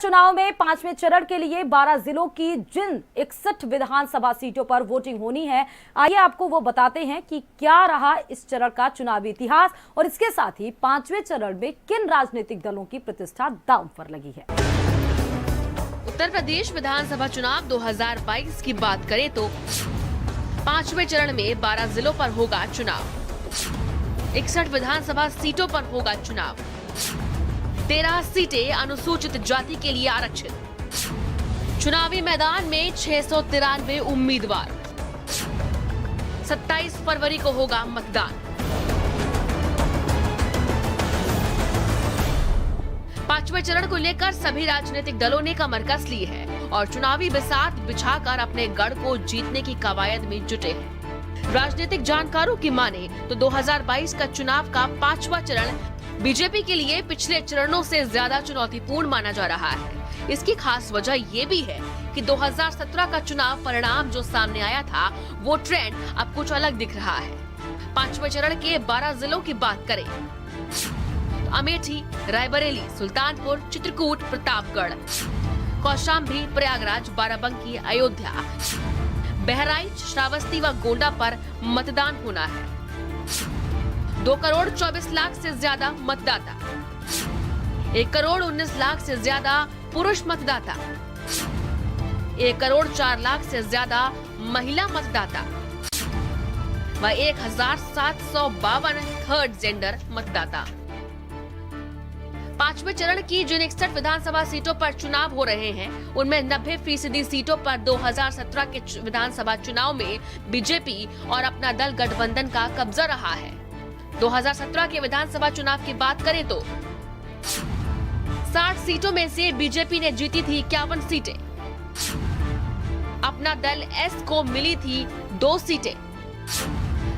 चुनाव में पांचवें चरण के लिए 12 जिलों की जिन 61 विधानसभा सीटों पर वोटिंग होनी है, आइए आपको वो बताते हैं कि क्या रहा इस चरण का चुनावी इतिहास और इसके साथ ही पांचवें चरण में किन राजनीतिक दलों की प्रतिष्ठा दांव पर लगी है। उत्तर प्रदेश विधानसभा चुनाव 2022 की बात करें तो पांचवें चरण में 12 जिलों पर होगा चुनाव। 61 विधानसभा सीटों पर होगा चुनाव। 13 सीटें अनुसूचित जाति के लिए आरक्षित। चुनावी मैदान में 693 उम्मीदवार। 27 फरवरी को होगा मतदान। पांचवें चरण को लेकर सभी राजनीतिक दलों ने कमर कस ली है और चुनावी बिसात बिछाकर अपने गढ़ को जीतने की कवायद में जुटे हैं। राजनीतिक जानकारों की माने तो 2022 का चुनाव का पांचवा चरण बीजेपी के लिए पिछले चरणों से ज्यादा चुनौतीपूर्ण माना जा रहा है। इसकी खास वजह ये भी है कि 2017 का चुनाव परिणाम जो सामने आया था, वो ट्रेंड अब कुछ अलग दिख रहा है। पांचवें चरण के 12 जिलों की बात करें तो अमेठी, रायबरेली, सुल्तानपुर, चित्रकूट, प्रतापगढ़, कौशाम्बी, प्रयागराज, बाराबंकी, अयोध्या, बहराइच, श्रावस्ती व गोंडा पर मतदान होना है। 2 करोड़ 24 लाख से ज्यादा मतदाता, 1 करोड़ 19 लाख से ज्यादा पुरुष मतदाता, 1 करोड़ 4 लाख से ज्यादा महिला मतदाता व 1752 थर्ड जेंडर मतदाता। पांचवें चरण की जिन 61 विधानसभा सीटों पर चुनाव हो रहे हैं, उनमें 90% सीटों पर 2017 के विधानसभा चुनाव में बीजेपी और अपना दल गठबंधन का कब्जा रहा है। 2017 के विधानसभा चुनाव की बात करें तो 60 सीटों में से बीजेपी ने जीती थी 51 सीटें। अपना दल एस को मिली थी 2 सीटें।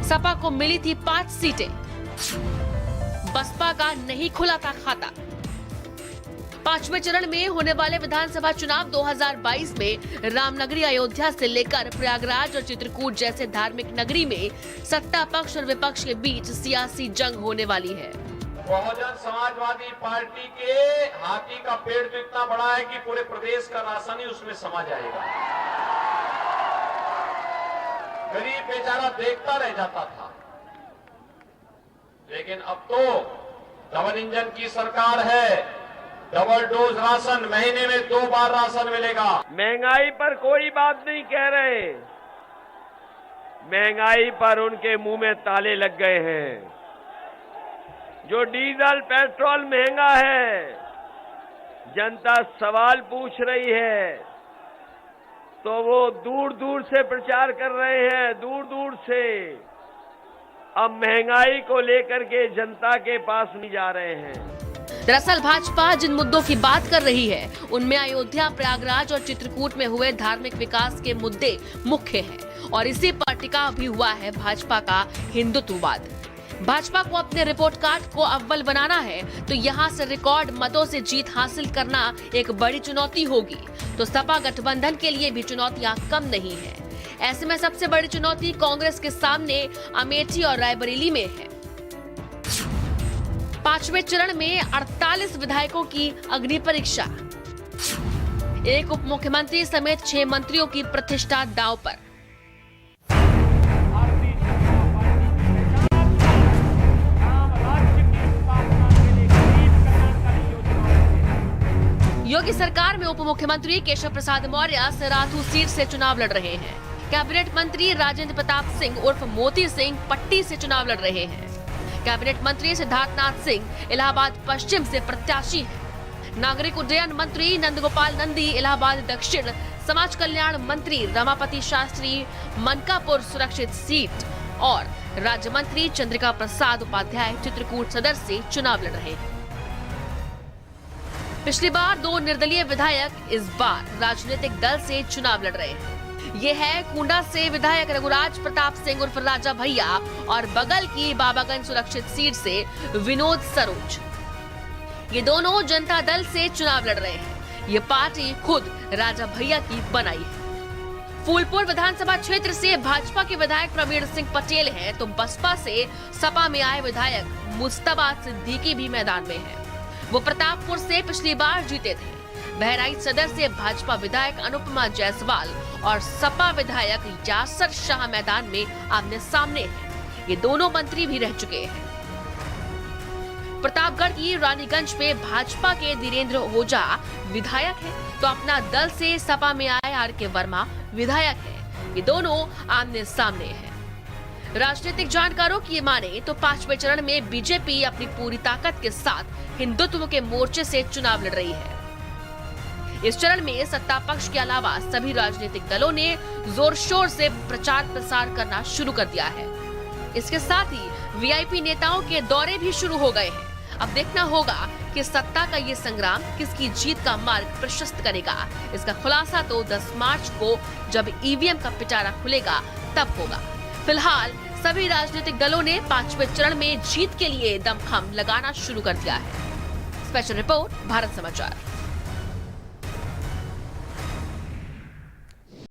सपा को मिली थी 5 सीटें। बसपा का नहीं खुला था खाता। पांचवें चरण में होने वाले विधानसभा चुनाव 2022 में रामनगरी अयोध्या से लेकर प्रयागराज और चित्रकूट जैसे धार्मिक नगरी में सत्ता पक्ष और विपक्ष के बीच सियासी जंग होने वाली है। बहुजन समाजवादी पार्टी के हाथी का पेड़ तो इतना बड़ा है कि पूरे प्रदेश का राशन ही उसमें समा जाएगा। गरीब बेचारा देखता रह जाता था, लेकिन अब तो डबल इंजन की सरकार है। डबल डोज राशन, महीने में 2 बार राशन मिलेगा। महंगाई पर कोई बात नहीं कह रहे, महंगाई पर उनके मुंह में ताले लग गए हैं। जो डीजल पेट्रोल महंगा है, जनता सवाल पूछ रही है, तो वो दूर दूर से प्रचार कर रहे हैं, दूर दूर से। अब महंगाई को लेकर के जनता के पास नहीं जा रहे हैं। दरअसल भाजपा जिन मुद्दों की बात कर रही है, उनमें अयोध्या, प्रयागराज और चित्रकूट में हुए धार्मिक विकास के मुद्दे मुख्य हैं और इसी पर टिका भी हुआ है भाजपा का हिंदुत्ववाद। भाजपा को अपने रिपोर्ट कार्ड को अव्वल बनाना है तो यहाँ से रिकॉर्ड मतों से जीत हासिल करना एक बड़ी चुनौती होगी। तो सपा गठबंधन के लिए भी चुनौतियां कम नहीं है। ऐसे में सबसे बड़ी चुनौती कांग्रेस के सामने अमेठी और रायबरेली में है। पांचवें चरण में 48 विधायकों की अग्नि परीक्षा। 1 उप मुख्यमंत्री समेत 6 मंत्रियों की प्रतिष्ठा दांव पर। योगी सरकार में उप मुख्यमंत्री केशव प्रसाद मौर्य सराथू सीट से चुनाव लड़ रहे हैं। कैबिनेट मंत्री राजेंद्र प्रताप सिंह उर्फ मोती सिंह पट्टी से चुनाव लड़ रहे हैं। कैबिनेट मंत्री सिद्धार्थनाथ सिंह इलाहाबाद पश्चिम से प्रत्याशी हैं। नागरिक उड्डयन मंत्री नंदगोपाल नंदी इलाहाबाद दक्षिण, समाज कल्याण मंत्री रमापति शास्त्री मनकापुर सुरक्षित सीट और राज्य मंत्री चंद्रिका प्रसाद उपाध्याय चित्रकूट सदर से चुनाव लड़ रहे हैं। पिछली बार 2 निर्दलीय विधायक इस बार राजनीतिक दल से चुनाव लड़ रहे हैं। ये है कुंडा से विधायक रघुराज प्रताप सिंह उर्फ राजा भैया और बगल की बाबागंज सुरक्षित सीट से विनोद सरोज। ये दोनों जनता दल से चुनाव लड़ रहे हैं। ये पार्टी खुद राजा भैया की बनाई है। फूलपुर विधानसभा क्षेत्र से भाजपा के विधायक प्रवीण सिंह पटेल हैं, तो बसपा से सपा में आए विधायक मुस्तबा सिद्दीकी भी मैदान में हैं। वो प्रतापपुर से पिछली बार जीते थे। बहराइच सदर से भाजपा विधायक अनुपमा जायसवाल और सपा विधायक यासर शाह मैदान में आमने सामने हैं। ये दोनों मंत्री भी रह चुके हैं। प्रतापगढ़ की रानीगंज में भाजपा के धीरेन्द्र ओझा विधायक है, तो अपना दल से सपा में आए आर.के. वर्मा विधायक है। ये दोनों आमने सामने हैं। राजनीतिक जानकारों की माने तो 5वें चरण में बीजेपी अपनी पूरी ताकत के साथ हिंदुत्व के मोर्चे से चुनाव लड़ रही है। इस चरण में सत्ता पक्ष के अलावा सभी राजनीतिक दलों ने जोर शोर से प्रचार प्रसार करना शुरू कर दिया है। इसके साथ ही वीआईपी नेताओं के दौरे भी शुरू हो गए हैं। अब देखना होगा कि सत्ता का ये संग्राम किसकी जीत का मार्ग प्रशस्त करेगा। इसका खुलासा तो 10 मार्च को जब ईवीएम का पिटारा खुलेगा तब होगा। फिलहाल सभी राजनीतिक दलों ने 5वें चरण में जीत के लिए दमखम लगाना शुरू कर दिया है। स्पेशल रिपोर्ट, भारत समाचार।